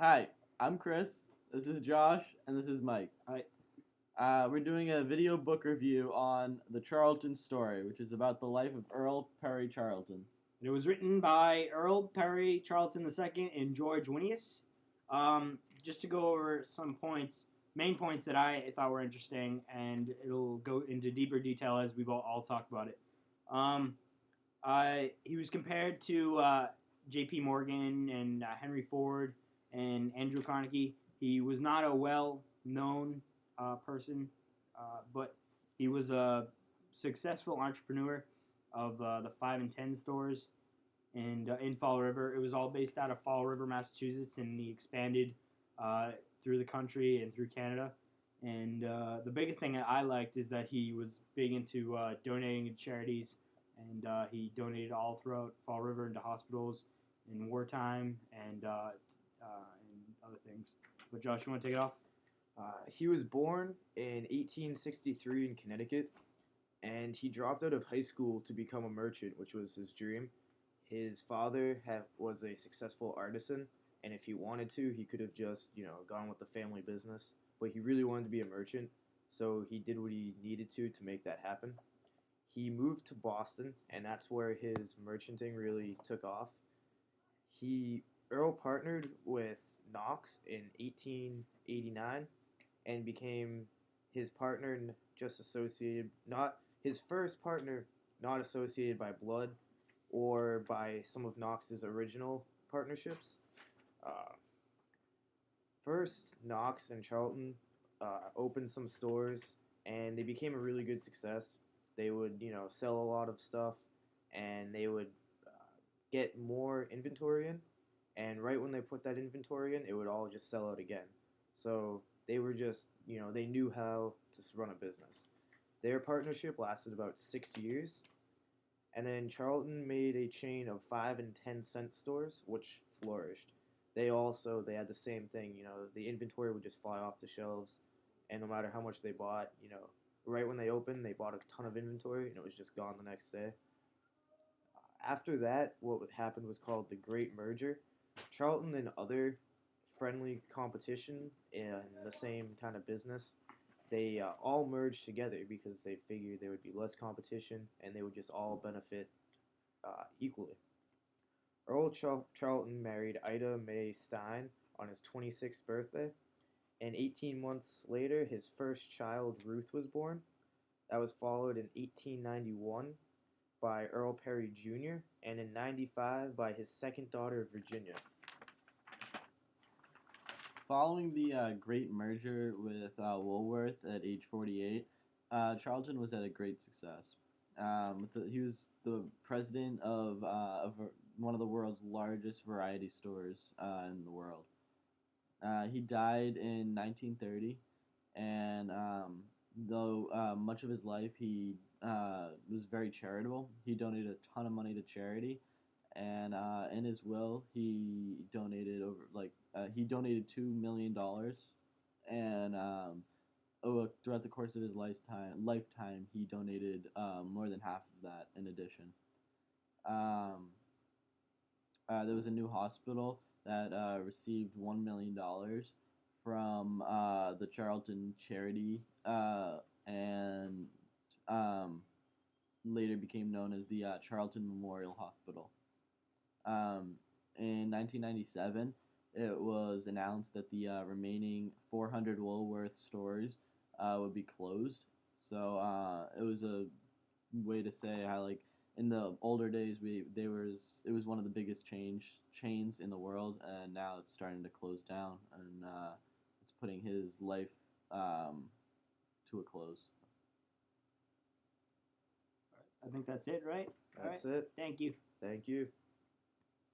Hi, I'm Chris. This is Josh, and this is Mike. Hi. We're doing a video book review on the Charlton Story, which is about the life of Earle Perry Charlton. It was written by Earle Perry Charlton II and George Winius. Just to go over some points, main points that I thought were interesting, and it'll go into deeper detail as we've all talked about it. He was compared to J.P. Morgan and Henry Ford and Andrew Carnegie. He was not a well-known person, but he was a successful entrepreneur of the 5 and 10 stores and in Fall River. It was all based out of Fall River, Massachusetts, and he expanded through the country and through Canada. And the biggest thing that I liked is that he was big into donating to charities, and he donated all throughout Fall River into hospitals in wartime and other things. But Josh, you want to take it off? He was born in 1863 in Connecticut, and he dropped out of high school to become a merchant, which was his dream. His father was a successful artisan, and if he wanted to, he could have just, gone with the family business. But he really wanted to be a merchant, so he did what he needed to make that happen. He moved to Boston, and that's where his merchanting really took off. Earle partnered with Knox in 1889 and became his partner, just associated, not his first partner, not associated by blood or by some of Knox's original partnerships. Uh, First, Knox and Charlton opened some stores, and they became a really good success. They would, sell a lot of stuff, and they would get more inventory in. And right when they put that inventory in, it would all just sell out again. So they were just, they knew how to run a business. Their partnership lasted about 6 years, and then Charlton made a chain of 5 and 10 cent stores, which flourished. They had the same thing. The inventory would just fly off the shelves, and no matter how much they bought, right when they opened, they bought a ton of inventory, and it was just gone the next day. After that, what would happen was called the Great Merger. Charlton and other friendly competition in the same kind of business, they all merged together because they figured there would be less competition and they would just all benefit equally. Charlton married Ida Mae Stein on his 26th birthday, and 18 months later, his first child, Ruth, was born. That was followed in 1891 by Earle Perry Jr., and in 95 by his second daughter, Virginia. Following the great merger with Woolworth at age 48, Charlton was at a great success. He was the president of one of the world's largest variety stores in the world. He died in 1930, and though much of his life he was very charitable, he donated a ton of money to charity, and in his will he donated he donated $2 million, and throughout the course of his lifetime he donated more than half of that in addition. There was a new hospital that received $1 million from the Charlton charity, and later became known as the Charlton Memorial Hospital. In 1997, it was announced that the remaining 400 Woolworth stores would be closed. So it was a way to say how, like, in the older days it was one of the biggest chains in the world, and now it's starting to close down, and it's putting his life to a close. I think that's it, right? That's it. Thank you. Thank you.